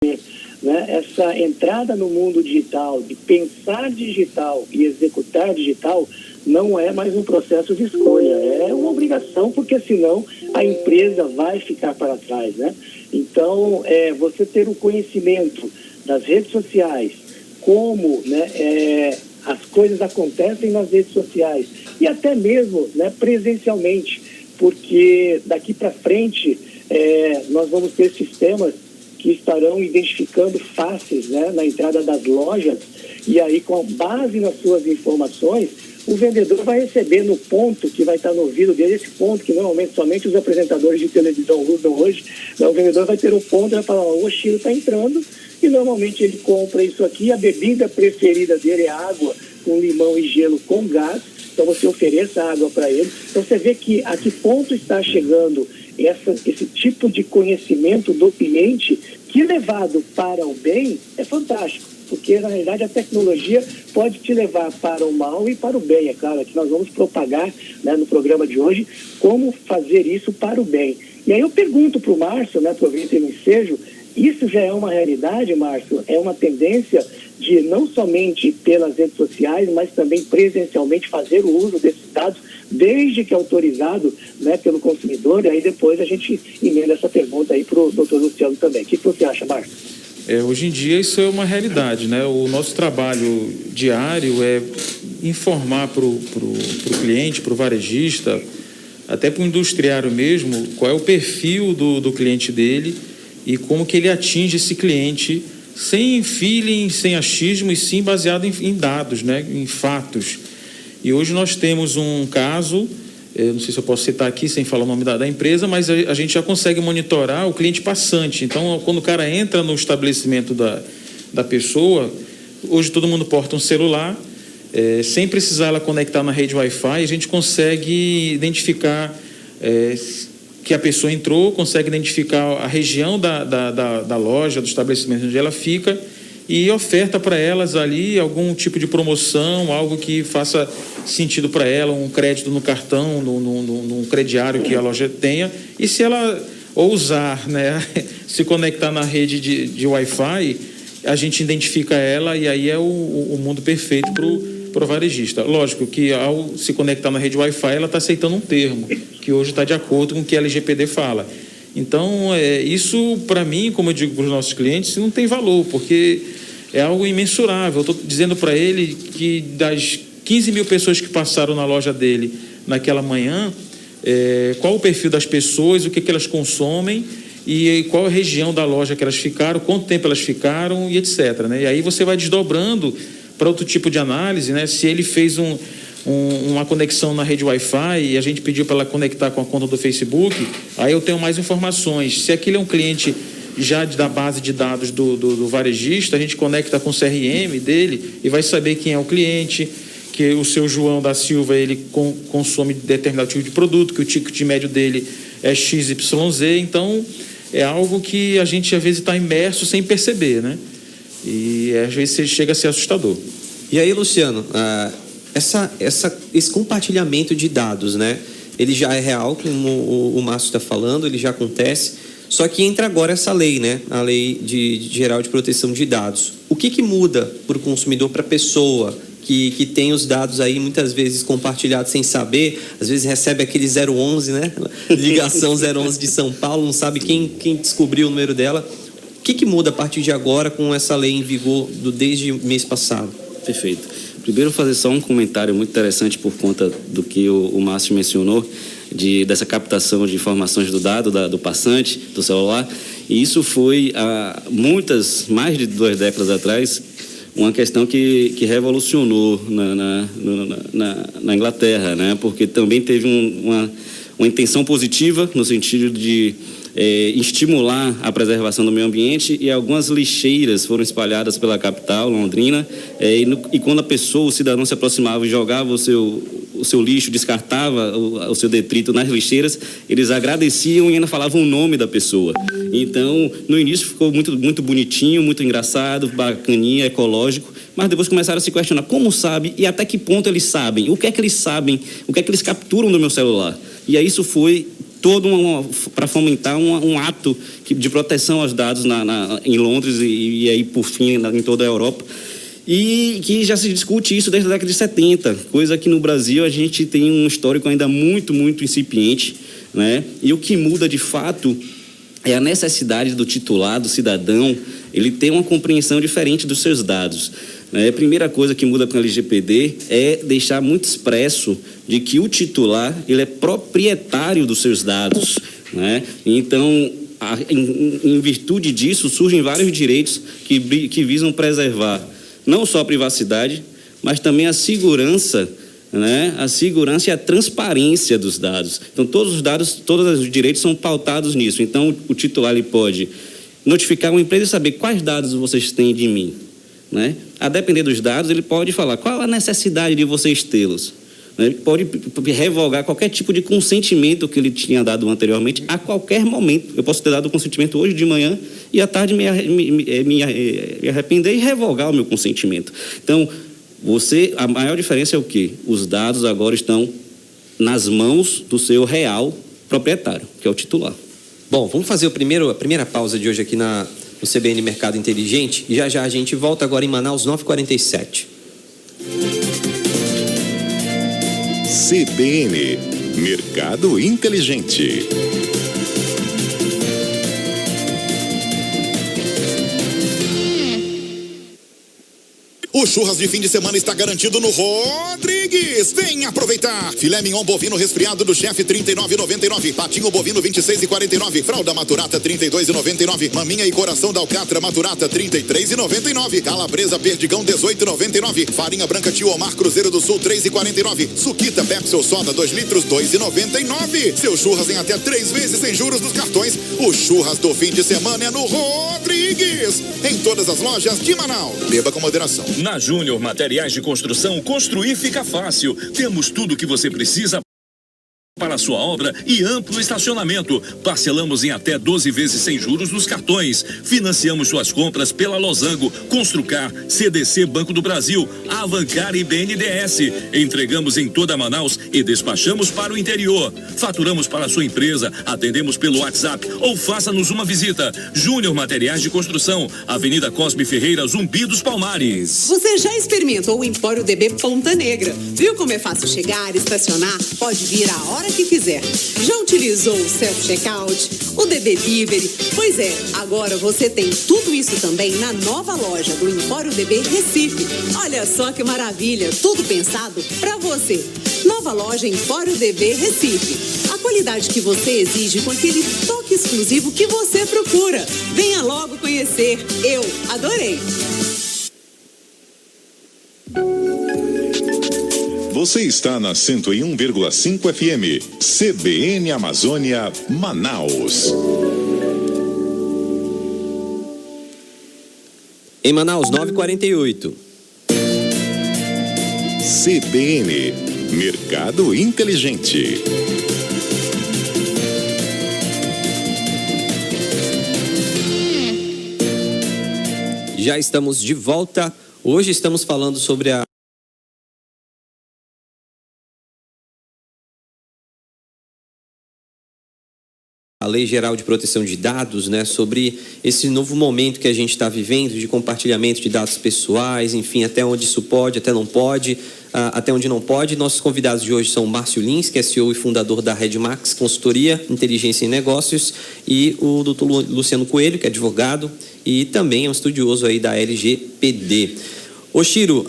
né, essa entrada no mundo digital, de pensar digital e executar digital, não é mais um processo de escolha, é uma obrigação, porque senão a empresa vai ficar para trás, né? Então, você ter o conhecimento das redes sociais, como, né, as coisas acontecem nas redes sociais e até mesmo, né, presencialmente, porque daqui para frente nós vamos ter sistemas que estarão identificando faces, né, na entrada das lojas, e aí, com base nas suas informações, o vendedor vai receber no ponto que vai estar no ouvido dele, esse ponto que normalmente somente os apresentadores de televisão usam hoje, né, o vendedor vai ter um ponto e vai falar, o Chiro está entrando, e normalmente ele compra isso aqui, a bebida preferida dele é água com limão e gelo com gás, então você ofereça água para ele. Então você vê que a que ponto está chegando esse tipo de conhecimento do cliente, que levado para o bem é fantástico, porque na realidade a tecnologia pode te levar para o mal e para o bem. É claro que nós vamos propagar, né, no programa de hoje como fazer isso para o bem. E aí eu pergunto para o Márcio, né, aproveito e me ensejo, isso já é uma realidade, Márcio? É uma tendência de não somente pelas redes sociais, mas também presencialmente fazer o uso desses dados, desde que autorizado, né, pelo consumidor. E aí depois a gente emenda essa pergunta aí para o doutor Luciano também. O que você acha, Márcio? Hoje em dia isso é uma realidade, né? O nosso trabalho diário é informar para o cliente, para o varejista, até para o industriário mesmo, qual é o perfil do cliente dele e como que ele atinge esse cliente sem feeling, sem achismo, e sim baseado em dados, né? Em fatos. E hoje nós temos um caso, não sei se eu posso citar aqui sem falar o nome da empresa, mas a gente já consegue monitorar o cliente passante. Então, quando o cara entra no estabelecimento da pessoa, hoje todo mundo porta um celular, sem precisar ela conectar na rede Wi-Fi, a gente consegue identificar que a pessoa entrou, consegue identificar a região da loja, do estabelecimento onde ela fica, e oferta para elas ali algum tipo de promoção, algo que faça sentido para ela, um crédito no cartão, num crediário que a loja tenha. E se ela ousar, né, se conectar na rede de Wi-Fi, a gente identifica ela, e aí é o mundo perfeito para o varejista. Lógico que ao se conectar na rede Wi-Fi, ela está aceitando um termo, que hoje está de acordo com o que a LGPD fala. Então, isso, para mim, como eu digo para os nossos clientes, não tem valor, porque é algo imensurável. Eu estou dizendo para ele que das 15 mil pessoas que passaram na loja dele naquela manhã, qual o perfil das pessoas, o que elas consomem e qual a região da loja que elas ficaram, quanto tempo elas ficaram e etc, né? E aí você vai desdobrando para outro tipo de análise, né? Se ele fez uma conexão na rede Wi-Fi e a gente pediu para ela conectar com a conta do Facebook, aí eu tenho mais informações. Se aquele é um cliente já da base de dados do varejista, a gente conecta com o CRM dele e vai saber quem é o cliente, que o seu João da Silva, ele consome determinado tipo de produto, que o ticket médio dele é XYZ. Então, é algo que a gente às vezes está imerso sem perceber, né? E às vezes chega a ser assustador. E aí, Luciano, esse compartilhamento de dados, né? Ele já é real, como o Márcio está falando, ele já acontece. Só que entra agora essa lei, né? A Lei Geral de Proteção de Dados. O que muda para o consumidor, para a pessoa que tem os dados aí muitas vezes compartilhados sem saber? Às vezes recebe aquele 011, né? Ligação 011 de São Paulo, não sabe quem descobriu o número dela. O que muda a partir de agora com essa lei em vigor desde o mês passado? Perfeito. Primeiro, fazer só um comentário muito interessante por conta do que o Márcio mencionou, dessa captação de informações do dado do passante, do celular. E isso foi, há mais de 2 décadas atrás, uma questão que revolucionou na Inglaterra, né? Porque também teve uma intenção positiva no sentido de estimular a preservação do meio ambiente, e algumas lixeiras foram espalhadas pela capital, Londrina, e quando o cidadão se aproximava e jogava o seu lixo, descartava o seu detrito nas lixeiras, eles agradeciam e ainda falavam o nome da pessoa. Então, no início ficou muito, muito bonitinho, muito engraçado, bacaninha, ecológico, mas depois começaram a se questionar como sabe e até que ponto eles sabem, o que é que eles sabem, o que é que eles capturam do meu celular. E aí isso foi para fomentar um ato de proteção aos dados em Londres e aí, por fim, em toda a Europa. E que já se discute isso desde a década de 70, coisa que no Brasil a gente tem um histórico ainda muito, muito incipiente, né? E o que muda, de fato, é a necessidade do titular, do cidadão, ele ter uma compreensão diferente dos seus dados. A primeira coisa que muda com a LGPD é deixar muito expresso de que o titular ele é proprietário dos seus dados, né? Então, em virtude disso, surgem vários direitos que visam preservar não só a privacidade, mas também a segurança, né? A segurança e a transparência dos dados. Então, todos os direitos são pautados nisso. Então, o titular ele pode notificar uma empresa e saber quais dados vocês têm de mim, né? A depender dos dados, ele pode falar qual a necessidade de vocês tê-los. Ele pode revogar qualquer tipo de consentimento que ele tinha dado anteriormente a qualquer momento. Eu posso ter dado o consentimento hoje de manhã e à tarde me arrepender e revogar o meu consentimento. Então, a maior diferença é o quê? Os dados agora estão nas mãos do seu real proprietário, que é o titular. Bom, vamos fazer a primeira pausa de hoje aqui no CBN Mercado Inteligente e já a gente volta agora em Manaus, 9h47. CBN Mercado Inteligente. O churras de fim de semana está garantido no Rodrigues. Vem aproveitar. Filé mignon bovino resfriado do chefe, R$ 39,99. Patinho bovino, R$ 26,49. Fralda maturata, R$ 32,99. Maminha e coração da alcatra maturata, R$ 33,99. Calabresa perdigão, R$ 18,99. Farinha branca Tio Omar Cruzeiro do Sul, R$ 3,49. Suquita Pepsi ou Soda 2 litros, R$ 2,99. Seu churras em até 3 vezes sem juros dos cartões. O churras do fim de semana é no Rodrigues. Em todas as lojas de Manaus. Beba com moderação. Na Júnior Materiais de Construção, construir fica fácil. Temos tudo o que você precisa para a sua obra e amplo estacionamento. Parcelamos em até 12 vezes sem juros nos cartões. Financiamos suas compras pela Losango, Construcar, CDC Banco do Brasil, Avancar e BNDES. Entregamos em toda Manaus e despachamos para o interior. Faturamos para a sua empresa, atendemos pelo WhatsApp ou faça-nos uma visita. Júnior Materiais de Construção, Avenida Cosme Ferreira, Zumbi dos Palmares. Você já experimentou o Empório DB Ponta Negra? Viu como é fácil chegar, estacionar? Pode vir a hora que quiser. Já utilizou o self-checkout, o DB Delivery? Pois é, agora você tem tudo isso também na nova loja do Empório DB Recife. Olha só que maravilha, tudo pensado pra você. Nova loja Empório DB Recife. A qualidade que você exige com aquele toque exclusivo que você procura. Venha logo conhecer. Eu adorei. Você está na 101,5 FM, CBN Amazônia, Manaus. Em Manaus, 9h48. CBN, Mercado Inteligente. Já estamos de volta. Hoje estamos falando sobre a Lei Geral de Proteção de Dados, né, sobre esse novo momento que a gente está vivendo de compartilhamento de dados pessoais, enfim, até onde isso pode, até não pode, até onde não pode. Nossos convidados de hoje são o Márcio Lins, que é CEO e fundador da Redmax Consultoria, Inteligência em Negócios, e o Dr. Luciano Coelho, que é advogado e também é um estudioso aí da LGPD. Ô Chiro,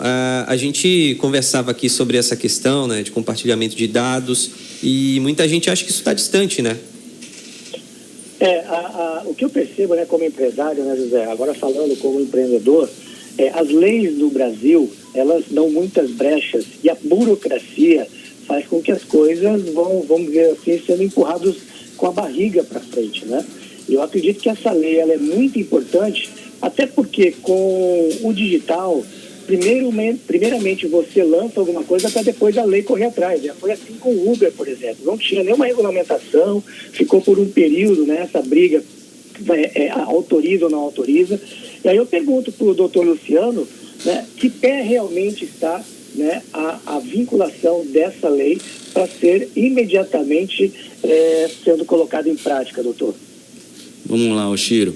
a gente conversava aqui sobre essa questão, né, de compartilhamento de dados e muita gente acha que isso está distante, né? O que eu percebo, né, como empresário, né, José, agora falando como empreendedor, as leis do Brasil, elas dão muitas brechas e a burocracia faz com que as coisas vamos dizer assim, sendo empurradas com a barriga para frente, né? Eu acredito que essa lei ela é muito importante, até porque com o digital, primeiramente você lança alguma coisa para depois a lei correr atrás. Já foi assim com o Uber, por exemplo. Não tinha nenhuma regulamentação, ficou por um período, né, essa briga, autoriza ou não autoriza. E aí eu pergunto para o doutor Luciano, né, que pé realmente está, né, a vinculação dessa lei para ser imediatamente sendo colocado em prática, doutor. Vamos lá, Oshiro.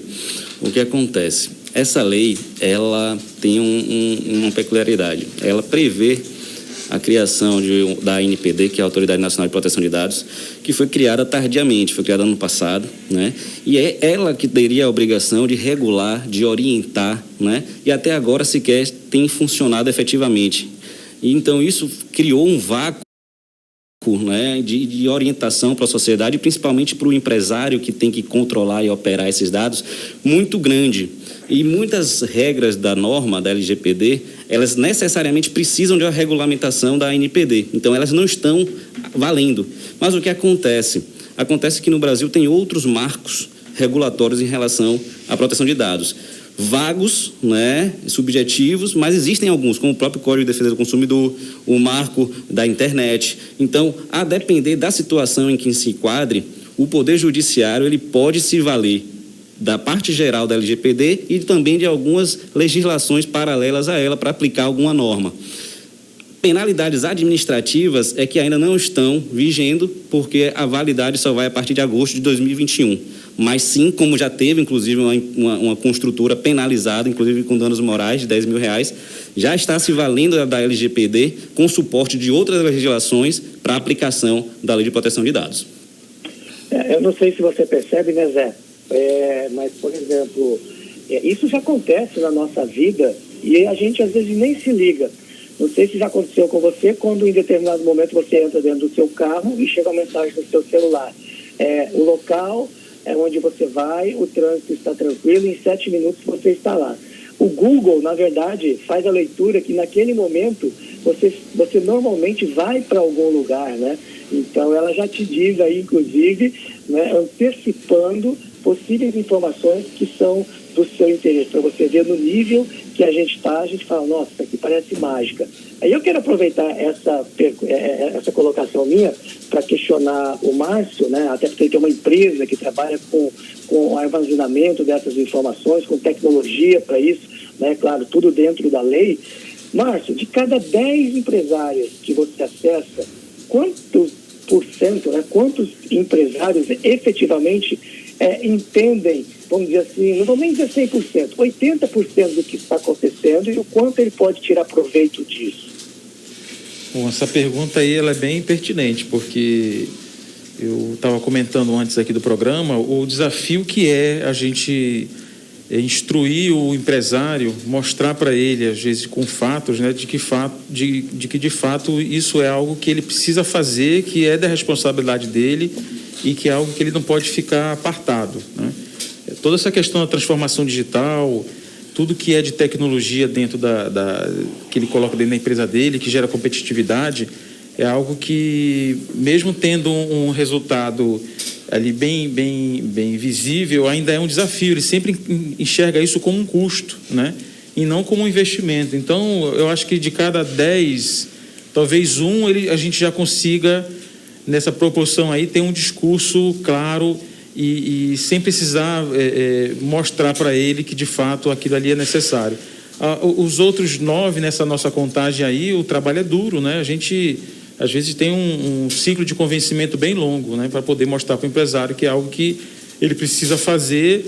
O que acontece? Essa lei, ela tem uma peculiaridade. Ela prevê a criação da ANPD, que é a Autoridade Nacional de Proteção de Dados, que foi criada tardiamente, foi criada ano passado, né? E é ela que teria a obrigação de regular, de orientar, né? E até agora sequer tem funcionado efetivamente. E então isso criou um vácuo, né, de orientação para a sociedade, principalmente para o empresário que tem que controlar e operar esses dados, muito grande. E muitas regras da norma da LGPD, elas necessariamente precisam de uma regulamentação da ANPD. Então, elas não estão valendo. Mas o que acontece? Acontece que no Brasil tem outros marcos regulatórios em relação à proteção de dados. Vagos, né, subjetivos, mas existem alguns, como o próprio Código de Defesa do Consumidor, o marco da internet. Então, a depender da situação em que se enquadre, o Poder Judiciário ele pode se valer da parte geral da LGPD e também de algumas legislações paralelas a ela para aplicar alguma norma. Penalidades administrativas é que ainda não estão vigendo, porque a validade só vai a partir de agosto de 2021. Mas sim, como já teve, inclusive, uma construtora penalizada, inclusive com danos morais de R$10 mil, já está se valendo da LGPD com suporte de outras legislações para a aplicação da Lei de Proteção de Dados. Eu não sei se você percebe, né, Zé? Mas, por exemplo, isso já acontece na nossa vida e a gente às vezes nem se liga. Não sei se já aconteceu com você, quando em determinado momento você entra dentro do seu carro e chega uma mensagem no seu celular. O local é onde você vai, o trânsito está tranquilo, em 7 minutos você está lá. O Google, na verdade, faz a leitura que naquele momento você normalmente vai para algum lugar, né? Então ela já te diz aí, inclusive, né, antecipando possíveis informações que são do seu interesse, para você ver no nível que a gente está, a gente fala, nossa, isso aqui parece mágica. Aí eu quero aproveitar essa colocação minha para questionar o Márcio, né, até porque ele tem uma empresa que trabalha com armazenamento dessas informações, com tecnologia para isso, né, claro, tudo dentro da lei. Márcio, de cada 10 empresários que você acessa, quantos empresários efetivamente entendem, vamos dizer assim, não vou nem dizer 100%, 80% do que está acontecendo e o quanto ele pode tirar proveito disso? Bom, essa pergunta aí ela é bem pertinente, porque eu estava comentando antes aqui do programa o desafio que é a gente instruir o empresário, mostrar para ele, às vezes com fatos, né, de que de fato isso é algo que ele precisa fazer, que é da responsabilidade dele e que é algo que ele não pode ficar apartado, né? Toda essa questão da transformação digital, tudo que é de tecnologia dentro que ele coloca dentro da empresa dele, que gera competitividade, é algo que, mesmo tendo um resultado ali bem visível, ainda é um desafio. Ele sempre enxerga isso como um custo, né? E não como um investimento. Então, eu acho que de cada 10, talvez a gente já consiga, nessa proporção aí, ter um discurso claro e sem precisar mostrar para ele que, de fato, aquilo ali é necessário. Os outros 9, nessa nossa contagem aí, o trabalho é duro, né? A gente, às vezes, tem um ciclo de convencimento bem longo, né? Para poder mostrar para o empresário que é algo que ele precisa fazer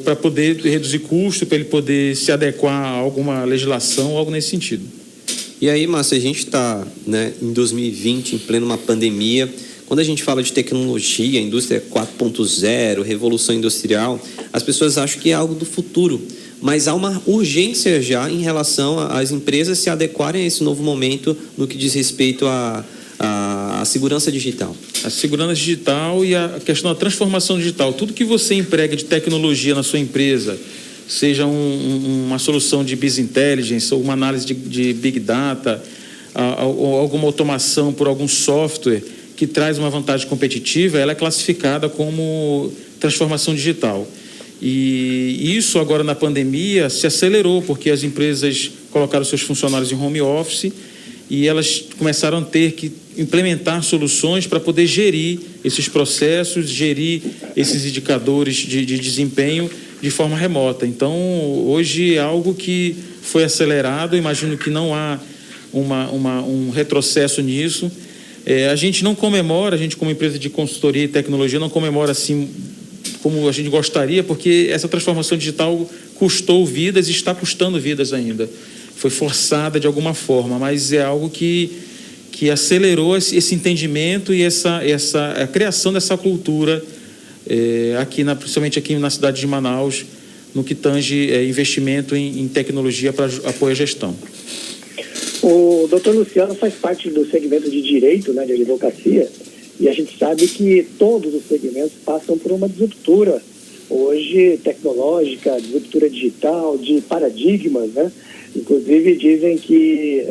para poder reduzir custo, para ele poder se adequar a alguma legislação, algo nesse sentido. E aí, Márcio, a gente está, né, em 2020, em plena uma pandemia. Quando a gente fala de tecnologia, indústria 4.0, revolução industrial, as pessoas acham que é algo do futuro. Mas há uma urgência já em relação às empresas se adequarem a esse novo momento no que diz respeito à segurança digital. A segurança digital e a questão da transformação digital. Tudo que você emprega de tecnologia na sua empresa, seja uma solução de business intelligence ou uma análise de big data, ou alguma automação por algum software que traz uma vantagem competitiva, ela é classificada como transformação digital. E isso agora na pandemia se acelerou, porque as empresas colocaram seus funcionários em home office e elas começaram a ter que implementar soluções para poder gerir esses processos, gerir esses indicadores de desempenho de forma remota. Então, hoje é algo que foi acelerado, imagino que não há um retrocesso nisso. A gente não comemora, a gente como empresa de consultoria e tecnologia não comemora assim como a gente gostaria, porque essa transformação digital custou vidas e está custando vidas ainda. Foi forçada de alguma forma, mas é algo que acelerou esse entendimento e a criação dessa cultura principalmente aqui na cidade de Manaus, no que tange investimento em tecnologia para apoio à gestão. O doutor Luciano faz parte do segmento de direito, né, de advocacia, e a gente sabe que todos os segmentos passam por uma disruptura hoje tecnológica, disruptura digital, de paradigmas, né? Inclusive dizem que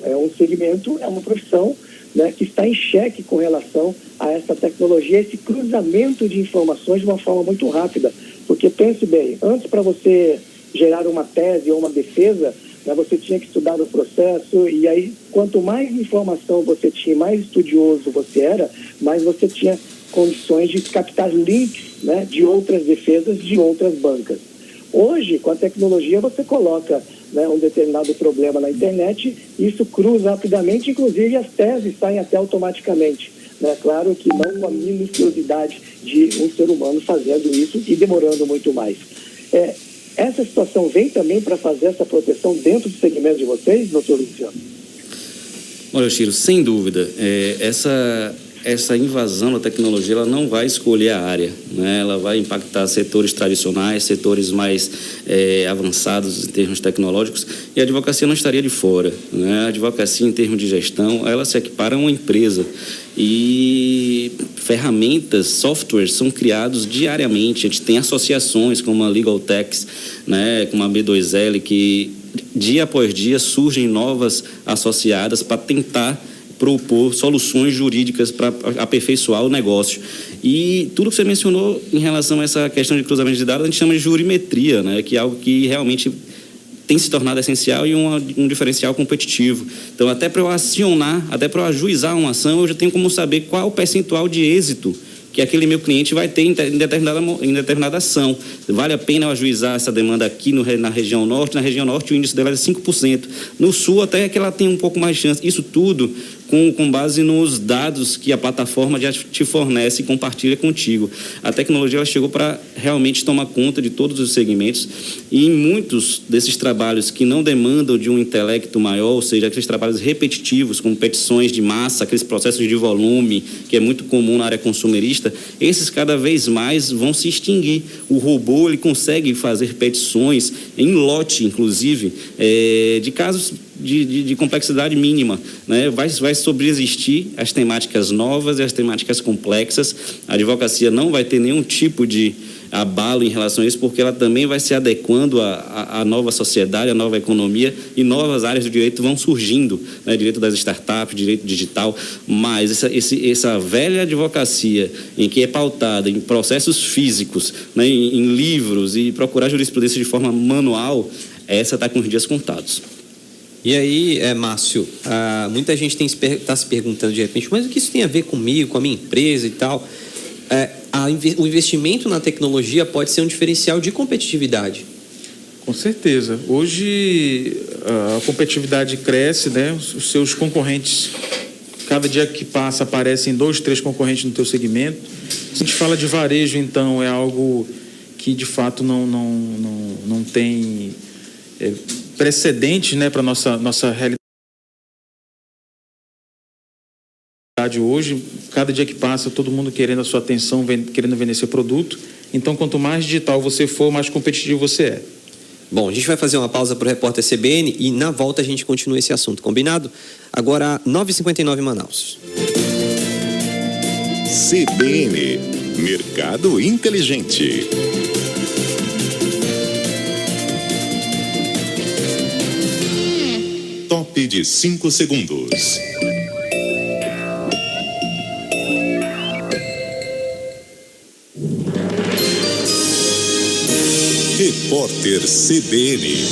é um segmento, é uma profissão, né, que está em xeque com relação a essa tecnologia, esse cruzamento de informações de uma forma muito rápida. Porque pense bem, antes para você gerar uma tese ou uma defesa, né, você tinha que estudar o processo, e aí quanto mais informação você tinha, mais estudioso você era, mais você tinha condições de captar links, né, de outras defesas de outras bancas. Hoje, com a tecnologia, você coloca, né, um determinado problema na internet, isso cruza rapidamente, inclusive as teses saem até automaticamente. Né? Claro que não com a minuciosidade de um ser humano fazendo isso e demorando muito mais. Essa situação vem também para fazer essa proteção dentro do segmento de vocês, doutor Luciano? Olha, Chiro, sem dúvida, essa invasão da tecnologia ela não vai escolher a área, né? Ela vai impactar setores tradicionais, setores mais avançados em termos tecnológicos, e a advocacia não estaria de fora, né? A advocacia, em termos de gestão, ela se equipara a uma empresa, e ferramentas, softwares são criados diariamente. A gente tem associações como a Legal Techs, né, como a B2L, que dia após dia surgem novas associadas para tentar propor soluções jurídicas para aperfeiçoar o negócio. E tudo que você mencionou em relação a essa questão de cruzamento de dados, a gente chama de jurimetria, né, que é algo que realmente tem se tornado essencial e um diferencial competitivo. Então, até para eu acionar, até para eu ajuizar uma ação, eu já tenho como saber qual o percentual de êxito que aquele meu cliente vai ter em determinada ação. Vale a pena eu ajuizar essa demanda aqui na região norte? Na região norte o índice dela é 5%. No sul até que ela tem um pouco mais de chance. Isso tudo com base nos dados que a plataforma já te fornece e compartilha contigo. A tecnologia ela chegou para realmente tomar conta de todos os segmentos, e em muitos desses trabalhos que não demandam de um intelecto maior, ou seja, aqueles trabalhos repetitivos, como petições de massa, aqueles processos de volume, que é muito comum na área consumerista, esses cada vez mais vão se extinguir. O robô ele consegue fazer petições em lote, inclusive, de casos de complexidade mínima, né? Vai sobreexistir as temáticas novas e as temáticas complexas. A advocacia não vai ter nenhum tipo de abalo em relação a isso, porque ela também vai se adequando à nova sociedade, à nova economia, e novas áreas do direito vão surgindo, né? Direito das startups, direito digital, mas essa velha advocacia em que é pautada em processos físicos, né? em livros, e procurar jurisprudência de forma manual, essa está com os dias contados. E aí, Márcio, muita gente está se perguntando de repente, mas o que isso tem a ver comigo, com a minha empresa e tal? O investimento na tecnologia pode ser um diferencial de competitividade. Com certeza. Hoje a competitividade cresce, né? Os seus concorrentes, cada dia que passa, aparecem 2, 3 concorrentes no teu segmento. Se a gente fala de varejo, então, é algo que de fato não tem precedente, né, para nossa realidade hoje. Cada dia que passa, todo mundo querendo a sua atenção, querendo vender seu produto. Então, quanto mais digital você for, mais competitivo você é. Bom, a gente vai fazer uma pausa para o repórter CBN e na volta a gente continua esse assunto, combinado? Agora, 9h59 em Manaus. CBN, Mercado Inteligente. Top de 5 segundos. Repórter CBN.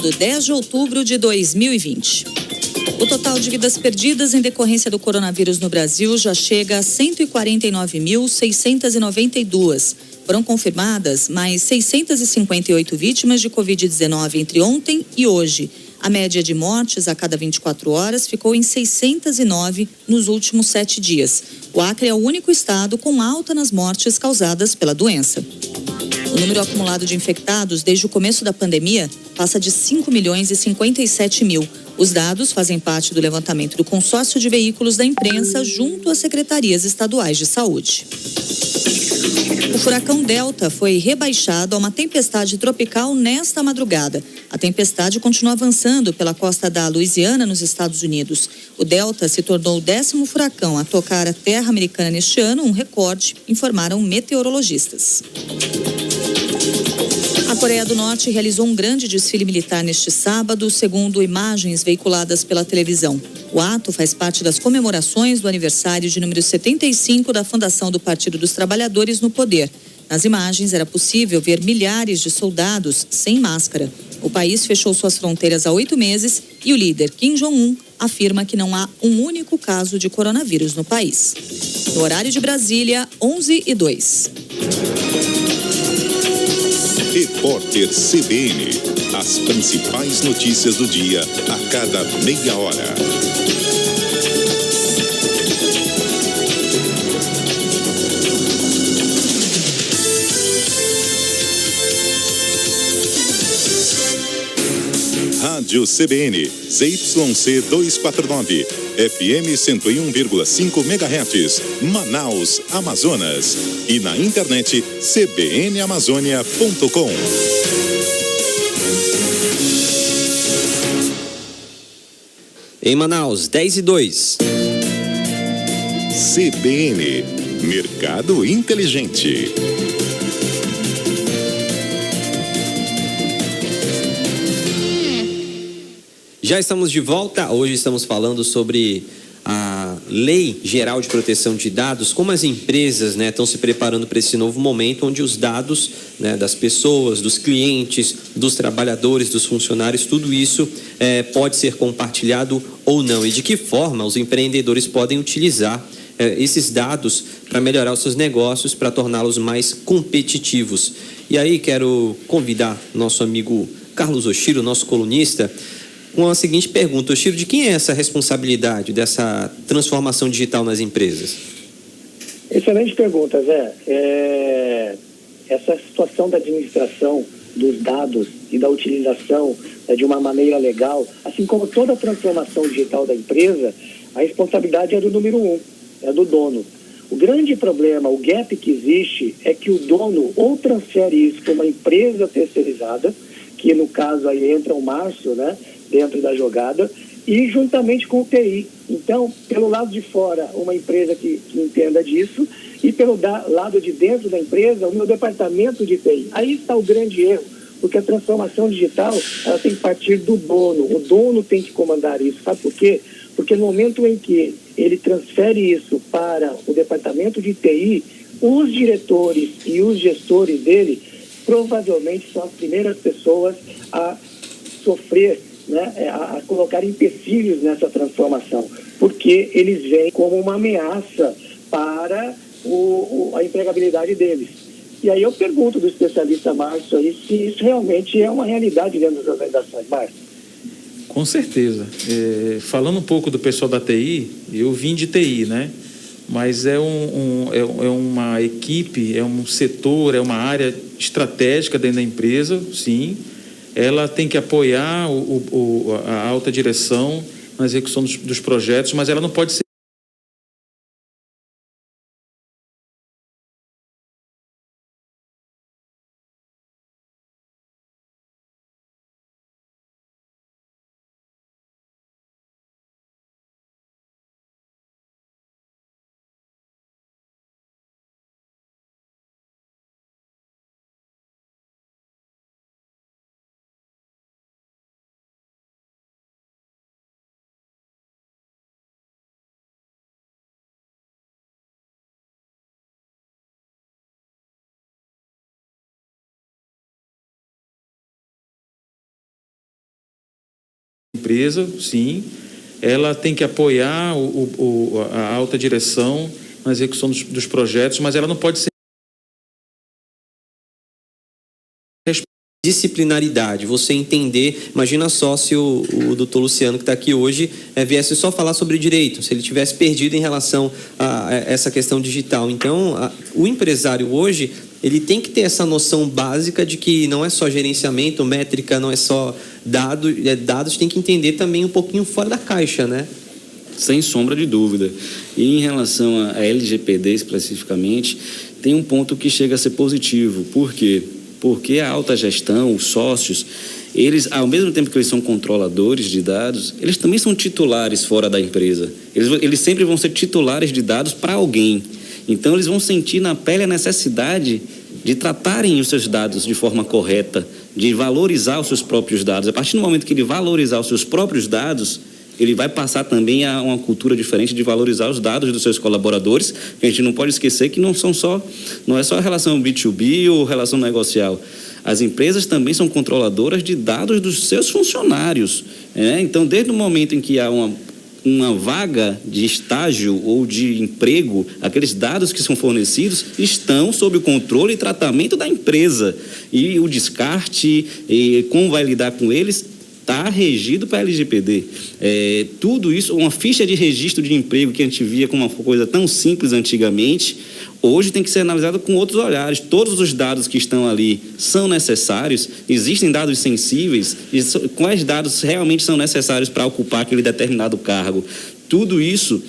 sábado, 10 de outubro de 2020. O total de vidas perdidas em decorrência do coronavírus no Brasil já chega a 149.692. Foram confirmadas mais 658 vítimas de Covid-19 entre ontem e hoje. A média de mortes a cada 24 horas ficou em 609 nos últimos 7 dias. O Acre é o único estado com alta nas mortes causadas pela doença. O número acumulado de infectados desde o começo da pandemia passa de 5.057.000. Os dados fazem parte do levantamento do consórcio de veículos da imprensa junto às secretarias estaduais de saúde. O furacão Delta foi rebaixado a uma tempestade tropical nesta madrugada. A tempestade continua avançando pela costa da Louisiana, nos Estados Unidos. O Delta se tornou o 10º furacão a tocar a terra americana neste ano, um recorde, informaram meteorologistas. A Coreia do Norte realizou um grande desfile militar neste sábado, segundo imagens veiculadas pela televisão. O ato faz parte das comemorações do aniversário de número 75 da fundação do Partido dos Trabalhadores no poder. Nas imagens era possível ver milhares de soldados sem máscara. O país fechou suas fronteiras há 8 meses e o líder Kim Jong-un afirma que não há um único caso de coronavírus no país. No horário de Brasília, 11h02. Repórter CBN. As principais notícias do dia a cada meia hora. Rádio CBN, ZYC 249, FM 101,5 MHz, Manaus, Amazonas. E na internet, cbnamazônia.com. Em Manaus, 10h02. CBN, Mercado Inteligente. Já estamos de volta. Hoje estamos falando sobre a Lei Geral de Proteção de Dados, como as empresas, estão se preparando para esse novo momento onde os dados, das pessoas, dos clientes, dos trabalhadores, dos funcionários, tudo isso pode ser compartilhado ou não, e de que forma os empreendedores podem utilizar esses dados para melhorar os seus negócios, para torná-los mais competitivos. E aí quero convidar nosso amigo Carlos Oshiro, nosso colunista, com a seguinte pergunta: Oshiro, de quem é essa responsabilidade dessa transformação digital nas empresas? Excelente pergunta, Zé. Essa situação da administração dos dados e da utilização de uma maneira legal, assim como toda a transformação digital da empresa, a responsabilidade é do número 1, é do dono. O grande problema, o gap que existe, é que o dono ou transfere isso para uma empresa terceirizada, que no caso aí entra o Márcio, dentro da jogada, e juntamente com o TI. Então, pelo lado de fora, uma empresa que entenda disso, e pelo lado de dentro da empresa, o meu departamento de TI. Aí está o grande erro, porque a transformação digital, ela tem que partir do dono. O dono tem que comandar isso. Sabe por quê? Porque no momento em que ele transfere isso para o departamento de TI, os diretores e os gestores dele provavelmente são as primeiras pessoas a sofrer, a colocar empecilhos nessa transformação, porque eles veem como uma ameaça para a empregabilidade deles. E aí eu pergunto do especialista Márcio aí se isso realmente é uma realidade dentro das organizações. Márcio? Com certeza. Falando um pouco do pessoal da TI, eu vim de TI, mas é uma equipe, é um setor, é uma área estratégica dentro da empresa, sim. Ela tem que apoiar a alta direção na execução dos projetos, mas ela não pode ser empresa, sim. Ela tem que apoiar a alta direção na execução dos projetos, mas ela não pode ser disciplinaridade, você entender, imagina só se o doutor Luciano que está aqui hoje viesse só falar sobre direito, se ele tivesse perdido em relação a essa questão digital. Então, o empresário hoje, ele tem que ter essa noção básica de que não é só gerenciamento, métrica, não é só dados, tem que entender também um pouquinho fora da caixa, né? Sem sombra de dúvida. E em relação a LGPD especificamente, tem um ponto que chega a ser positivo. Por quê? Porque a alta gestão, os sócios, eles, ao mesmo tempo que eles são controladores de dados, eles também são titulares fora da empresa. Eles sempre vão ser titulares de dados para alguém. Então, eles vão sentir na pele a necessidade de tratarem os seus dados de forma correta, de valorizar os seus próprios dados. A partir do momento que ele valorizar os seus próprios dados, ele vai passar também a uma cultura diferente de valorizar os dados dos seus colaboradores, que a gente não pode esquecer que não é só a relação B2B ou relação negocial. As empresas também são controladoras de dados dos seus funcionários. Então, desde o momento em que há uma vaga de estágio ou de emprego, aqueles dados que são fornecidos estão sob o controle e tratamento da empresa. E o descarte, e como vai lidar com eles, está regido para a LGPD. Tudo isso, uma ficha de registro de emprego que a gente via como uma coisa tão simples antigamente, hoje tem que ser analisado com outros olhares. Todos os dados que estão ali são necessários, existem dados sensíveis, e quais dados realmente são necessários para ocupar aquele determinado cargo. Tudo isso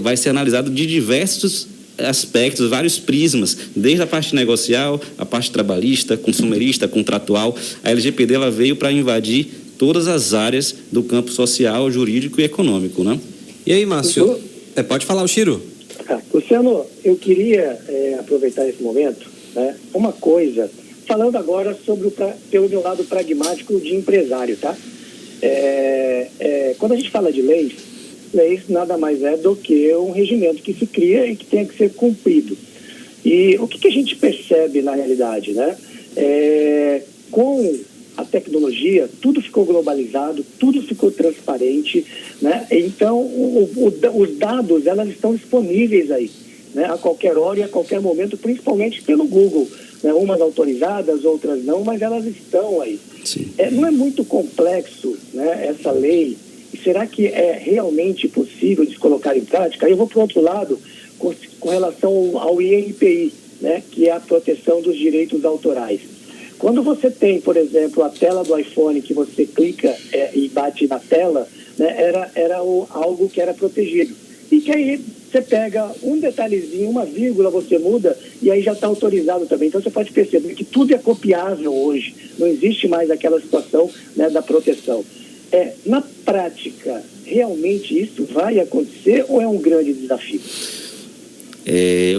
vai ser analisado de diversos aspectos, vários prismas, desde a parte negocial, a parte trabalhista, consumerista, contratual. A LGPD ela veio para invadir todas as áreas do campo social, jurídico e econômico, né? E aí, Márcio? Pode falar, o Chiro. Luciano, eu queria aproveitar esse momento, né? Uma coisa, falando agora pelo meu lado pragmático de empresário, tá? Quando a gente fala de leis nada mais é do que um regimento que se cria e que tem que ser cumprido. E o que a gente percebe na realidade, né? Com a tecnologia, tudo ficou globalizado, tudo ficou transparente, né? Então, os dados, elas estão disponíveis aí, né? A qualquer hora e a qualquer momento, principalmente pelo Google, né? Umas autorizadas, outras não, mas elas estão aí. Não é muito complexo, né, essa lei? E será que é realmente possível de se colocar em prática? Aí eu vou para o outro lado, com relação ao INPI, né, que é a proteção dos direitos autorais. Quando você tem, por exemplo, a tela do iPhone, que você clica e bate na tela, né, era algo que era protegido. E que aí você pega um detalhezinho, uma vírgula, você muda, e aí já está autorizado também. Então você pode perceber que tudo é copiável hoje. Não existe mais aquela situação, né, da proteção. Na prática, realmente isso vai acontecer ou é um grande desafio?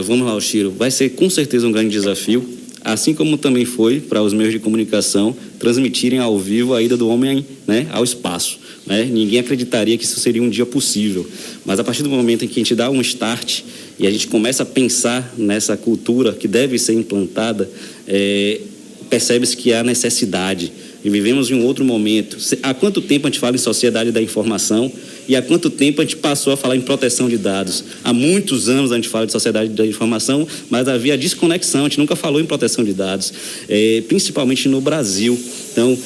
Vamos lá, Chiro. Vai ser com certeza um grande desafio. Assim como também foi para os meios de comunicação transmitirem ao vivo a ida do homem, né, ao espaço. Né? Ninguém acreditaria que isso seria um dia possível. Mas a partir do momento em que a gente dá um start e a gente começa a pensar nessa cultura que deve ser implantada, percebe-se que há necessidade. E vivemos em um outro momento. Há quanto tempo a gente fala em sociedade da informação e há quanto tempo a gente passou a falar em proteção de dados? Há muitos anos a gente fala de sociedade da informação, mas havia desconexão, a gente nunca falou em proteção de dados, principalmente no Brasil. Então,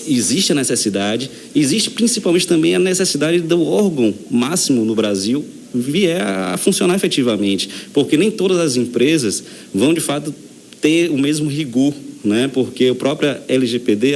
existe a necessidade, existe principalmente também a necessidade do órgão máximo no Brasil vier a funcionar efetivamente, porque nem todas as empresas vão, de fato, ter o mesmo rigor, né? Porque a própria LGPD,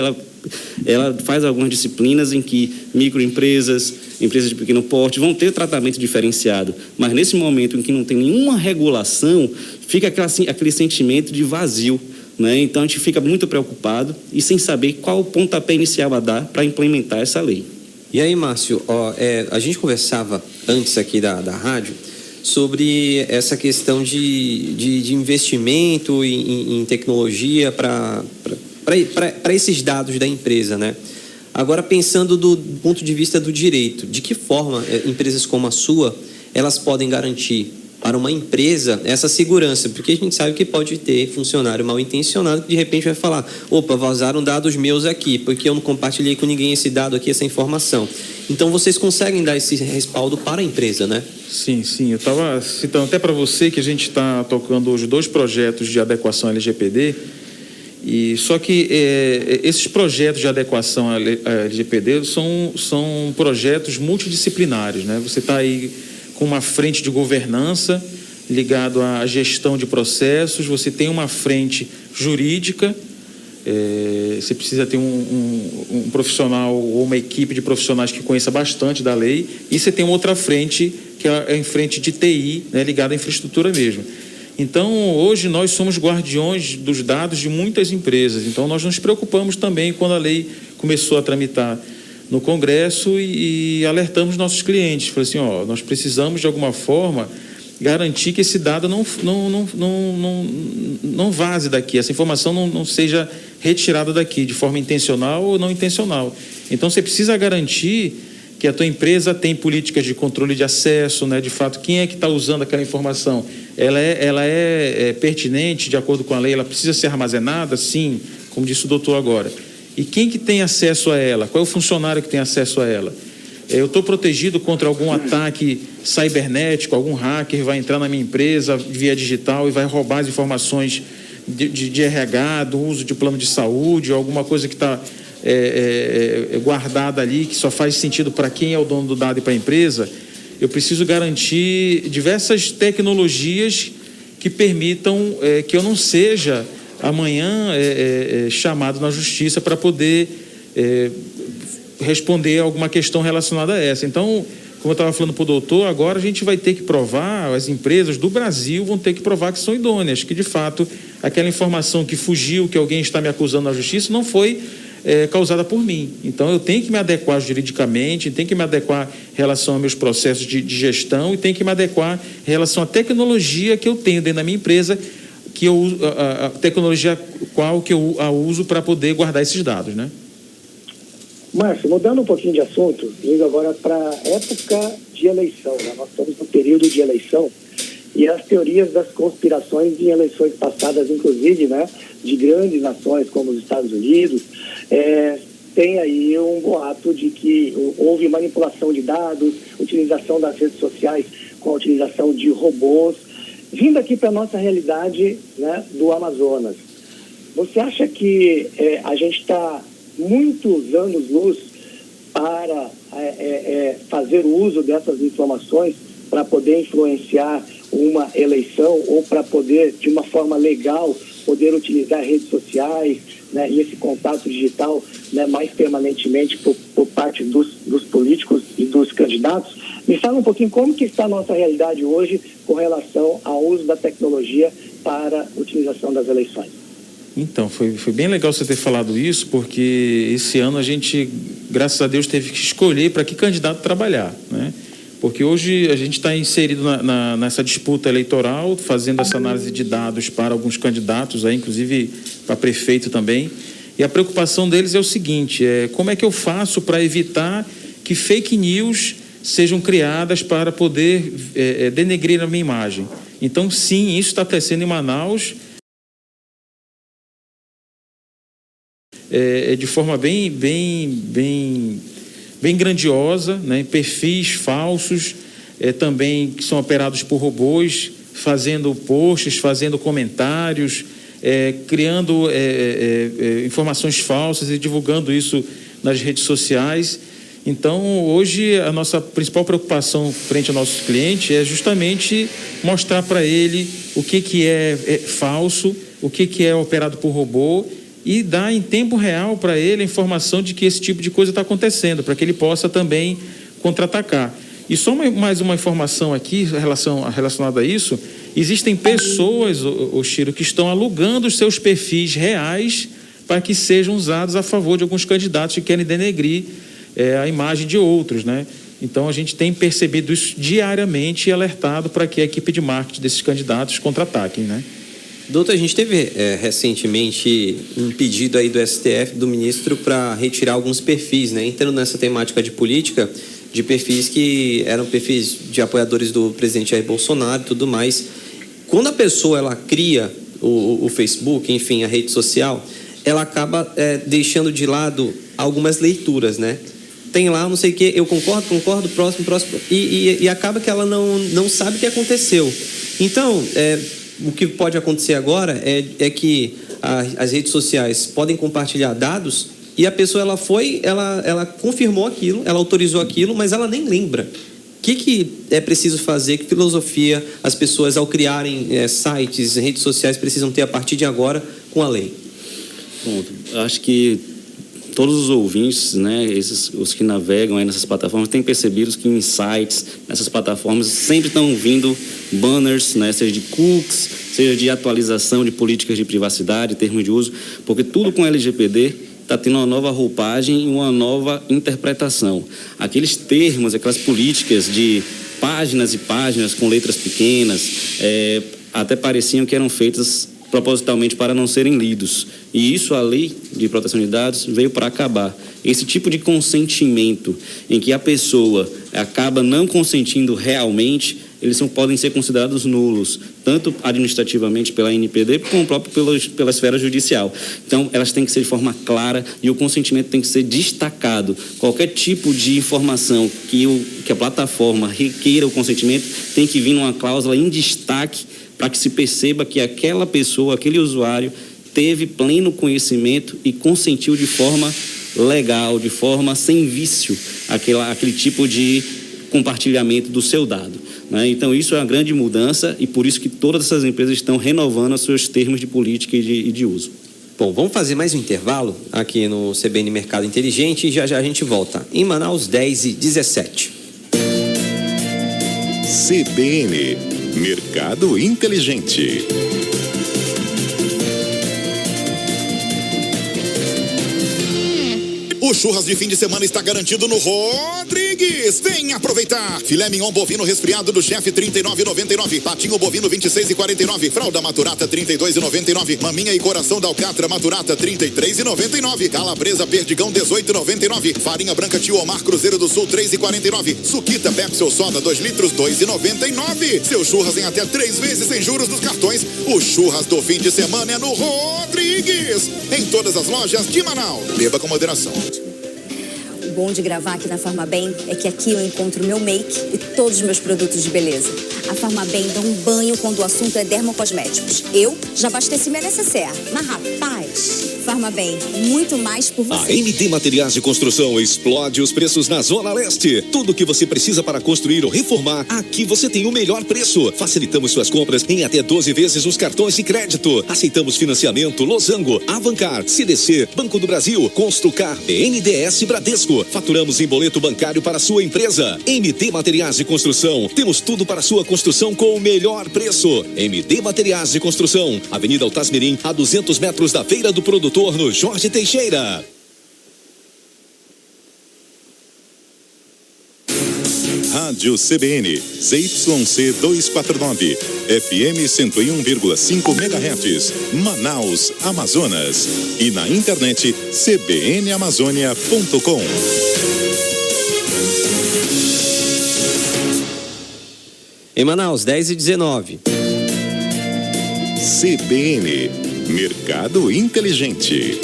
ela faz algumas disciplinas em que microempresas, empresas de pequeno porte vão ter tratamento diferenciado, mas nesse momento em que não tem nenhuma regulação, fica aquele sentimento de vazio, né? Então a gente fica muito preocupado e sem saber qual o pontapé inicial a dar para implementar essa lei. E aí, Márcio, a gente conversava antes aqui da rádio sobre essa questão de investimento em tecnologia para esses dados da empresa, né? Agora, pensando do ponto de vista do direito, de que forma empresas como a sua, elas podem garantir para uma empresa essa segurança? Porque a gente sabe que pode ter funcionário mal intencionado que de repente vai falar: opa, vazaram dados meus aqui, porque eu não compartilhei com ninguém esse dado aqui, essa informação. Então vocês conseguem dar esse respaldo para a empresa, né? Sim. Eu estava citando até para você que a gente está tocando hoje 2 projetos de adequação LGPD, e só que esses projetos de adequação à LGPD são projetos multidisciplinares, né? Você está aí com uma frente de governança ligado à gestão de processos, você tem uma frente jurídica, você precisa ter um profissional ou uma equipe de profissionais que conheça bastante da lei, e você tem outra frente que é a frente de TI, né, ligada à infraestrutura mesmo. Então, hoje nós somos guardiões dos dados de muitas empresas, então nós nos preocupamos também quando a lei começou a tramitar no Congresso e alertamos nossos clientes, falei assim, nós precisamos de alguma forma garantir que esse dado não vaze daqui, essa informação não seja retirada daqui de forma intencional ou não intencional. Então você precisa garantir que a tua empresa tem políticas de controle de acesso, né? De fato, quem é que está usando aquela informação? Ela é pertinente de acordo com a lei, ela precisa ser armazenada? Sim, como disse o doutor agora. E quem que tem acesso a ela? Qual é o funcionário que tem acesso a ela? Eu estou protegido contra algum ataque cibernético, algum hacker vai entrar na minha empresa via digital e vai roubar as informações de RH, do uso de plano de saúde, alguma coisa que está guardada ali, que só faz sentido para quem é o dono do dado e para a empresa. Eu preciso garantir diversas tecnologias que permitam que eu não seja amanhã chamado na justiça para poder responder a alguma questão relacionada a essa. Então, como eu estava falando para o doutor, agora a gente vai ter que provar, as empresas do Brasil vão ter que provar que são idôneas, que de fato aquela informação que fugiu, que alguém está me acusando na justiça, não foi causada por mim. Então eu tenho que me adequar juridicamente, tenho que me adequar em relação aos meus processos de gestão e tenho que me adequar em relação à tecnologia que eu tenho dentro da minha empresa, que eu uso, a tecnologia qual que eu a uso para poder guardar esses dados, né? Márcio, mudando um pouquinho de assunto, indo agora para a época de eleição, né? Nós estamos no período de eleição e as teorias das conspirações em eleições passadas, inclusive, né, de grandes nações como os Estados Unidos, tem aí um boato de que houve manipulação de dados, utilização das redes sociais com a utilização de robôs. Vindo aqui para a nossa realidade, né, do Amazonas, você acha que a gente está muitos anos-luz para fazer uso dessas informações para poder influenciar uma eleição ou para poder, de uma forma legal, poder utilizar redes sociais, né, e esse contato digital, né, mais permanentemente por parte dos políticos e dos candidatos? Me fala um pouquinho como que está a nossa realidade hoje com relação ao uso da tecnologia para a utilização das eleições. Então, foi bem legal você ter falado isso, porque esse ano a gente, graças a Deus, teve que escolher para que candidato trabalhar, né? Porque hoje a gente está inserido nessa disputa eleitoral, fazendo essa análise de dados para alguns candidatos, aí, inclusive para prefeito também, e a preocupação deles é o seguinte, como é que eu faço para evitar que fake news sejam criadas para poder denegrir a minha imagem. Então, sim, isso está acontecendo em Manaus, de forma bem grandiosa, né? Perfis falsos, também que são operados por robôs, fazendo posts, fazendo comentários, criando informações falsas e divulgando isso nas redes sociais. Então, hoje, a nossa principal preocupação frente ao nosso cliente é justamente mostrar para ele o que é falso, o que é operado por robô, e dar em tempo real para ele a informação de que esse tipo de coisa está acontecendo, para que ele possa também contra-atacar. E só mais uma informação aqui relacionada a isso: existem pessoas, Chiro, que estão alugando os seus perfis reais para que sejam usados a favor de alguns candidatos que querem denegrir a imagem de outros, né? Então a gente tem percebido isso diariamente e alertado para que a equipe de marketing desses candidatos contra-ataquem, né? Doutor, a gente teve recentemente um pedido aí do STF, do ministro, para retirar alguns perfis, né? Entrando nessa temática de política, de perfis que eram perfis de apoiadores do presidente Jair Bolsonaro e tudo mais. Quando a pessoa ela cria o Facebook, enfim, a rede social, ela acaba deixando de lado algumas leituras, né? Tem lá, não sei o que, eu concordo, próximo, e acaba que ela não sabe o que aconteceu. Então, o que pode acontecer agora é que as redes sociais podem compartilhar dados e a pessoa ela confirmou aquilo, ela autorizou aquilo, mas ela nem lembra. O que é preciso fazer? Que filosofia as pessoas, ao criarem sites, redes sociais, precisam ter a partir de agora com a lei? Bom, acho que todos os ouvintes, né, os que navegam aí nessas plataformas, têm percebido que em sites, nessas plataformas, sempre estão vindo banners, né, seja de cookies, seja de atualização de políticas de privacidade, termos de uso, porque tudo com LGPD está tendo uma nova roupagem e uma nova interpretação. Aqueles termos, aquelas políticas de páginas e páginas com letras pequenas, até pareciam que eram feitas propositalmente para não serem lidos. E isso, a lei de proteção de dados veio para acabar. Esse tipo de consentimento em que a pessoa acaba não consentindo realmente, eles podem ser considerados nulos, tanto administrativamente pela ANPD, como próprio pela esfera judicial. Então, elas têm que ser de forma clara e o consentimento tem que ser destacado. Qualquer tipo de informação que a plataforma requeira o consentimento tem que vir numa cláusula em destaque para que se perceba que aquela pessoa, aquele usuário, teve pleno conhecimento e consentiu de forma legal, de forma sem vício, aquele tipo de compartilhamento do seu dado, né? Então, isso é uma grande mudança e por isso que todas essas empresas estão renovando os seus termos de política e de uso. Bom, vamos fazer mais um intervalo aqui no CBN Mercado Inteligente e já a gente volta. Em Manaus, 10h17. CBN Mercado Inteligente. O churras de fim de semana está garantido no Rodrigues. Vem aproveitar. Filé mignon bovino resfriado do chefe, R$ 39,99. Patinho bovino, R$ 26,49. Fralda maturata, R$ 32,99. Maminha e coração da alcatra maturata, R$ 33,99. Calabresa perdigão, R$ 18,99. Farinha branca Tio Omar Cruzeiro do Sul, R$ 3,49. Suquita Pepsi ou Soda, 2 litros, R$ 2,99. Seu churras em até 3 vezes sem juros nos cartões. O churras do fim de semana é no Rodrigues. Em todas as lojas de Manaus. Beba com moderação. O bom de gravar aqui na Farmabem é que aqui eu encontro meu make e todos os meus produtos de beleza. A Farmabem dá um banho quando o assunto é dermocosméticos. Eu já abasteci minha necessaire, mas rapaz, Farmabem, muito mais por você. A MD Materiais de Construção explode os preços na Zona Leste. Tudo o que você precisa para construir ou reformar, aqui você tem o melhor preço. Facilitamos suas compras em até 12 vezes os cartões de crédito. Aceitamos financiamento Losango, Avancar, CDC, Banco do Brasil, Construcar, BNDES Bradesco. Faturamos em boleto bancário para sua empresa. MD Materiais de Construção. Temos tudo para sua construção com o melhor preço. MD Materiais de Construção. Avenida Altasmirim, a 200 metros da Feira do Produtor, no Jorge Teixeira. Rádio CBN, ZYC 249, FM 101,5 MHz, Manaus, Amazonas. E na internet, cbnamazônia.com. Em Manaus, 10h19. CBN, Mercado Inteligente.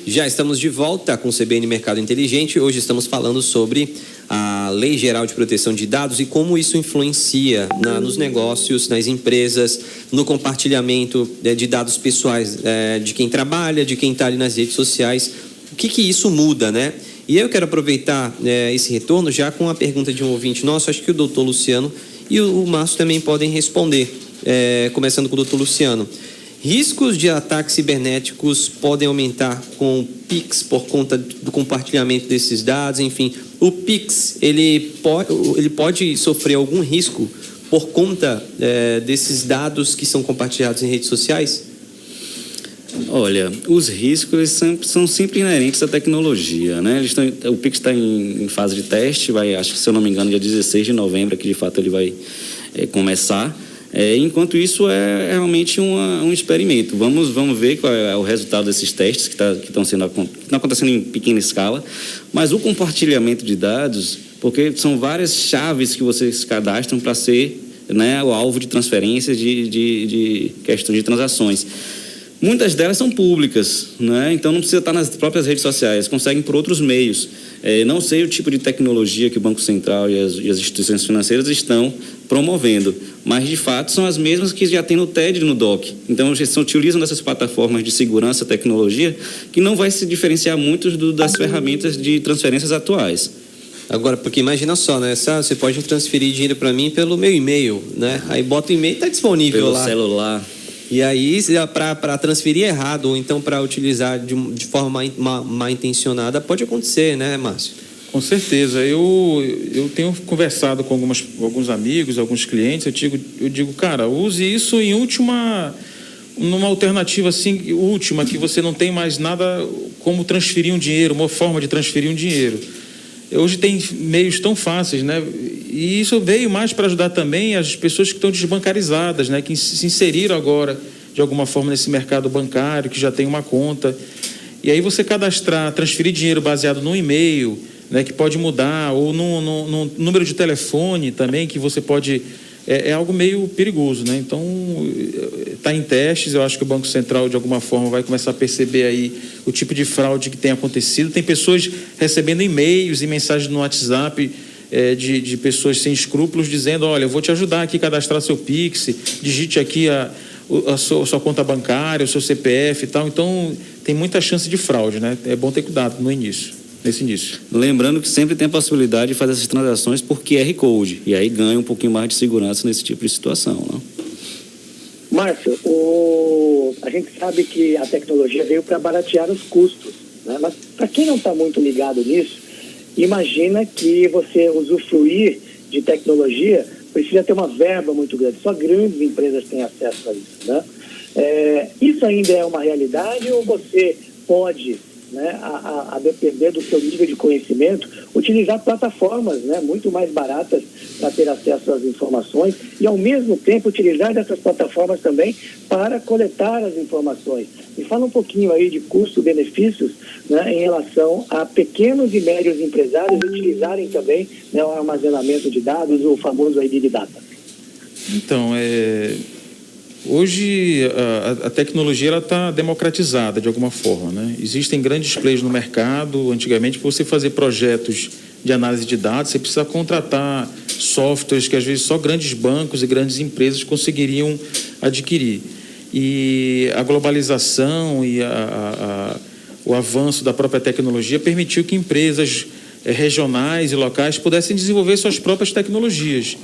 Já estamos de volta com o CBN Mercado Inteligente. Hoje estamos falando sobre a Lei Geral de Proteção de Dados e como isso influencia nos negócios, nas empresas, no compartilhamento de dados pessoais de quem trabalha, de quem está ali nas redes sociais. O que isso muda, né? E eu quero aproveitar esse retorno já com a pergunta de um ouvinte nosso. Acho que o doutor Luciano e o Márcio também podem responder, começando com o doutor Luciano. Riscos de ataques cibernéticos podem aumentar com o Pix por conta do compartilhamento desses dados, enfim. O Pix, ele pode sofrer algum risco por conta desses dados que são compartilhados em redes sociais? Olha, os riscos são sempre inerentes à tecnologia, né? O Pix está em fase de teste, acho que, se eu não me engano, dia 16 de novembro, que de fato ele vai começar. Enquanto isso, é realmente um experimento. Vamos ver qual é o resultado desses testes que estão acontecendo em pequena escala, mas o compartilhamento de dados, porque são várias chaves que vocês cadastram para ser, né, o alvo de transferências de questões de transações. Muitas delas são públicas, né? Então não precisa estar nas próprias redes sociais, conseguem por outros meios. Não sei o tipo de tecnologia que o Banco Central e as instituições financeiras estão promovendo, mas de fato são as mesmas que já tem no TED e no DOC. Então eles utilizam dessas plataformas de segurança e tecnologia que não vai se diferenciar muito das ferramentas de transferências atuais. Agora, porque imagina só, né? Você pode transferir dinheiro para mim pelo meu e-mail, né? Aí bota o e-mail, está disponível pelo lá. Pelo celular. E aí, para transferir errado, ou então para utilizar de forma mal intencionada, pode acontecer, né, Márcio? Com certeza. Eu tenho conversado com alguns amigos, alguns clientes, eu digo, cara, use isso numa alternativa assim, última, que você não tem mais nada como transferir um dinheiro, uma forma de transferir um dinheiro. Hoje tem meios tão fáceis, né? E isso veio mais para ajudar também as pessoas que estão desbancarizadas, né? Que se inseriram agora, de alguma forma, nesse mercado bancário, que já tem uma conta. E aí você transferir dinheiro baseado num e-mail, né? Que pode mudar, ou num número de telefone também, que você pode... É algo meio perigoso, né? Então, está em testes. Eu acho que o Banco Central, de alguma forma, vai começar a perceber aí o tipo de fraude que tem acontecido. Tem pessoas recebendo e-mails e mensagens no WhatsApp de pessoas sem escrúpulos dizendo, olha, eu vou te ajudar aqui a cadastrar seu Pix, digite aqui a sua conta bancária, o seu CPF e tal. Então, tem muita chance de fraude, né? É bom ter cuidado nesse início. Lembrando que sempre tem a possibilidade de fazer essas transações por QR Code, e aí ganha um pouquinho mais de segurança nesse tipo de situação, não? Márcio, a gente sabe que a tecnologia veio para baratear os custos, né? Mas para quem não está muito ligado nisso, imagina que você usufruir de tecnologia precisa ter uma verba muito grande. Só grandes empresas têm acesso a isso, né? Isso ainda é uma realidade, ou você pode, né, a depender do seu nível de conhecimento, utilizar plataformas, né, muito mais baratas para ter acesso às informações e, ao mesmo tempo, utilizar dessas plataformas também para coletar as informações? Me fala um pouquinho aí de custo-benefícios, né, em relação a pequenos e médios empresários utilizarem também, né, o armazenamento de dados, o famoso Big Data. Então, hoje a tecnologia está democratizada de alguma forma, né? Existem grandes players no mercado. Antigamente, para você fazer projetos de análise de dados, você precisa contratar softwares que às vezes só grandes bancos e grandes empresas conseguiriam adquirir. E a globalização e o avanço da própria tecnologia permitiu que empresas regionais e locais pudessem desenvolver suas próprias tecnologias.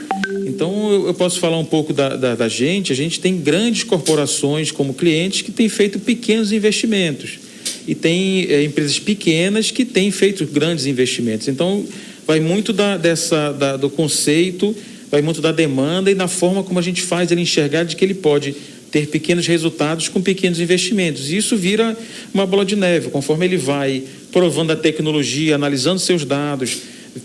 Então, eu posso falar um pouco da gente. A gente tem grandes corporações como clientes que têm feito pequenos investimentos. E tem empresas pequenas que têm feito grandes investimentos. Então, vai muito do conceito, vai muito da demanda e da forma como a gente faz ele enxergar de que ele pode ter pequenos resultados com pequenos investimentos. E isso vira uma bola de neve, conforme ele vai provando a tecnologia, analisando seus dados,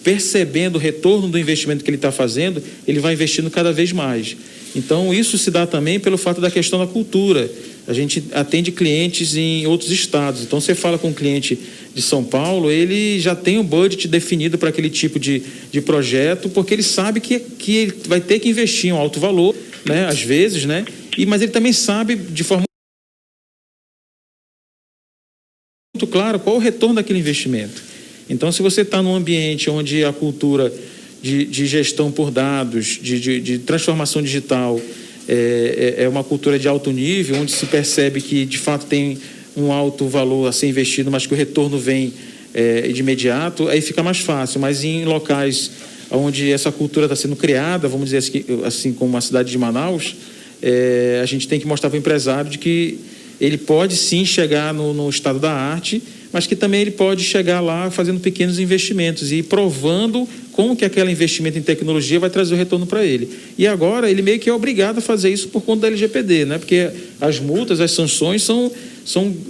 percebendo o retorno do investimento que ele está fazendo, ele vai investindo cada vez mais. Então, isso se dá também pelo fato da questão da cultura. A gente atende clientes em outros estados. Então, você fala com um cliente de São Paulo, ele já tem um budget definido para aquele tipo de projeto, porque ele sabe que ele vai ter que investir um alto valor, né, às vezes, né? Mas ele também sabe de forma muito clara qual o retorno daquele investimento. Então, se você está num ambiente onde a cultura de gestão por dados, de transformação digital é uma cultura de alto nível, onde se percebe que de fato tem um alto valor a ser investido, mas que o retorno vem de imediato, aí fica mais fácil. Mas em locais onde essa cultura está sendo criada, vamos dizer assim como a cidade de Manaus, a gente tem que mostrar para o empresário de que ele pode sim chegar no estado da arte, mas que também ele pode chegar lá fazendo pequenos investimentos e provando como que aquele investimento em tecnologia vai trazer o retorno para ele. E agora ele meio que é obrigado a fazer isso por conta da LGPD, né? Porque as multas, as sanções são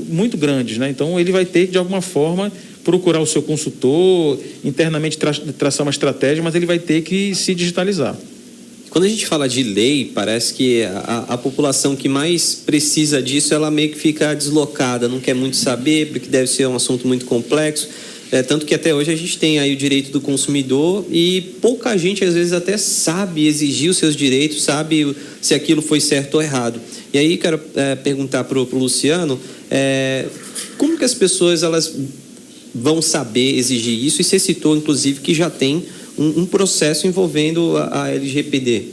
muito grandes, né? Então ele vai ter que, de alguma forma, procurar o seu consultor, internamente traçar uma estratégia, mas ele vai ter que se digitalizar. Quando a gente fala de lei, parece que a população que mais precisa disso, ela meio que fica deslocada, não quer muito saber, porque deve ser um assunto muito complexo. Tanto que até hoje a gente tem aí o direito do consumidor e pouca gente às vezes até sabe exigir os seus direitos, sabe se aquilo foi certo ou errado. E aí quero perguntar para o Luciano, como que as pessoas elas vão saber exigir isso? E você citou inclusive que já tem um processo envolvendo a LGPD.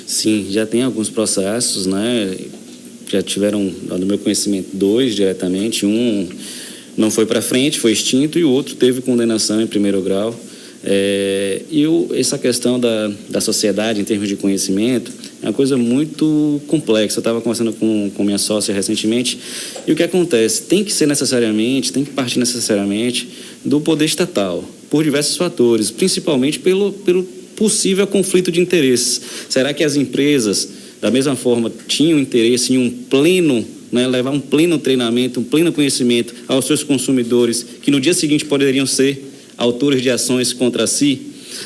Sim, já tem alguns processos, né? Já tiveram, no meu conhecimento, 2 diretamente. Um não foi para frente, foi extinto, e o outro teve condenação em primeiro grau. Essa questão da sociedade em termos de conhecimento é uma coisa muito complexa. Eu estava conversando com minha sócia recentemente, e o que acontece? Tem que partir necessariamente do poder estatal, por diversos fatores, principalmente pelo possível conflito de interesses. Será que as empresas, da mesma forma, tinham interesse em levar um pleno treinamento, um pleno conhecimento aos seus consumidores, que no dia seguinte poderiam ser autores de ações contra si?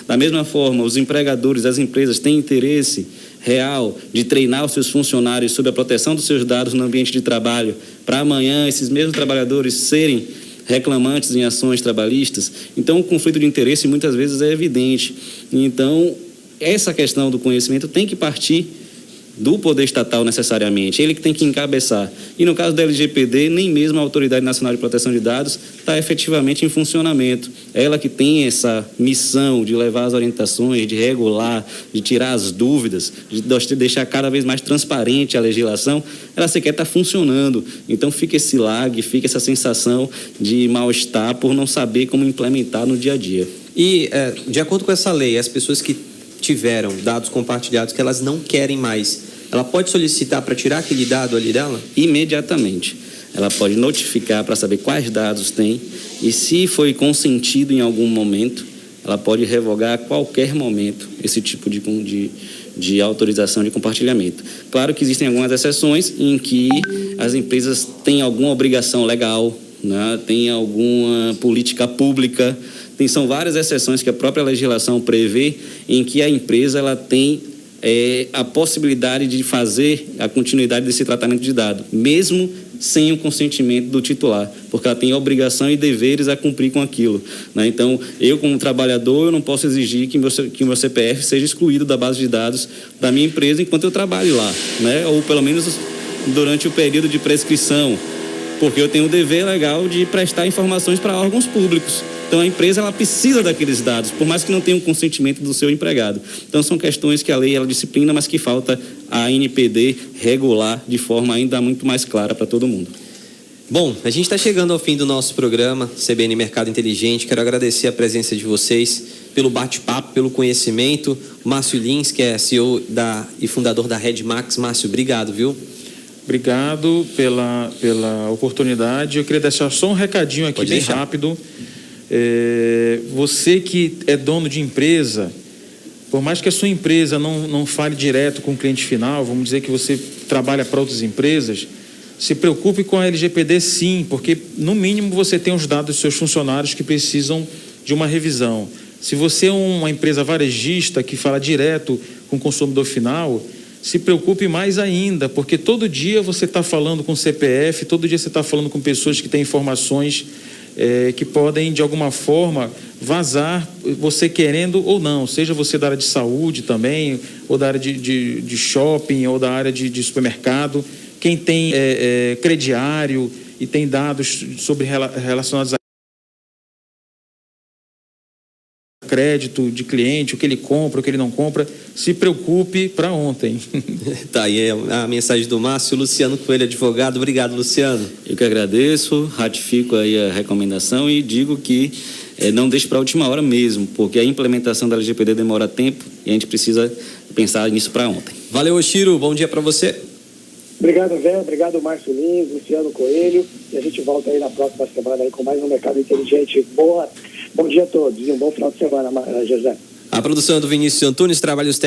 Da mesma forma, os empregadores das empresas têm interesse real de treinar os seus funcionários sobre a proteção dos seus dados no ambiente de trabalho, para amanhã esses mesmos trabalhadores serem reclamantes em ações trabalhistas? Então, o conflito de interesse muitas vezes é evidente. Então, essa questão do conhecimento tem que partir do poder estatal necessariamente, ele que tem que encabeçar. E no caso da LGPD, nem mesmo a Autoridade Nacional de Proteção de Dados está efetivamente em funcionamento. Ela que tem essa missão de levar as orientações, de regular, de tirar as dúvidas, de deixar cada vez mais transparente a legislação, ela sequer está funcionando. Então fica esse lag, fica essa sensação de mal-estar por não saber como implementar no dia a dia. E, de acordo com essa lei, as pessoas que tiveram dados compartilhados que elas não querem mais, ela pode solicitar para tirar aquele dado ali dela? Imediatamente. Ela pode notificar para saber quais dados tem, e se foi consentido em algum momento, ela pode revogar a qualquer momento esse tipo de autorização de compartilhamento. Claro que existem algumas exceções em que as empresas têm alguma obrigação legal, né? Tem alguma política pública. São várias exceções que a própria legislação prevê, em que a empresa ela tem a possibilidade de fazer a continuidade desse tratamento de dados, mesmo sem o consentimento do titular, porque ela tem obrigação e deveres a cumprir com aquilo, né? Então, eu como trabalhador, eu não posso exigir que o meu CPF seja excluído da base de dados da minha empresa enquanto eu trabalho lá, né? Ou pelo menos durante o período de prescrição, porque eu tenho o dever legal de prestar informações para órgãos públicos. Então, a empresa ela precisa daqueles dados, por mais que não tenha um consentimento do seu empregado. Então, são questões que a lei ela disciplina, mas que falta a ANPD regular de forma ainda muito mais clara para todo mundo. Bom, a gente está chegando ao fim do nosso programa, CBN Mercado Inteligente. Quero agradecer a presença de vocês, pelo bate-papo, pelo conhecimento. O Márcio Lins, que é CEO e fundador da Redmax. Márcio, obrigado, viu? Obrigado pela oportunidade. Eu queria deixar só um recadinho aqui bem rápido. Você que é dono de empresa, por mais que a sua empresa não fale direto com o cliente final, vamos dizer que você trabalha para outras empresas, se preocupe com a LGPD sim, porque no mínimo você tem os dados dos seus funcionários que precisam de uma revisão. Se você é uma empresa varejista que fala direto com o consumidor final, se preocupe mais ainda, porque todo dia você está falando com CPF, todo dia você está falando com pessoas que têm informações que podem, de alguma forma, vazar, você querendo ou não, seja você da área de saúde também, ou da área de shopping, ou da área de supermercado. Quem tem crediário e tem dados relacionados a crédito de cliente, o que ele compra, o que ele não compra, se preocupe para ontem. Tá aí a mensagem do Márcio. Luciano Coelho, advogado. Obrigado, Luciano. Eu que agradeço, ratifico aí a recomendação e digo que não deixe para a última hora mesmo, porque a implementação da LGPD demora tempo e a gente precisa pensar nisso para ontem. Valeu, Oshiro. Bom dia para você. Obrigado, Zé. Obrigado, Márcio Lins, Luciano Coelho. E a gente volta aí na próxima semana aí com mais um Mercado Inteligente. Bom dia a todos e um bom final de semana, José. A produção é do Vinícius Antunes, trabalhos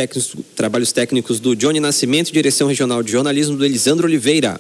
técnicos do Johnny Nascimento, direção regional de jornalismo do Elisandro Oliveira.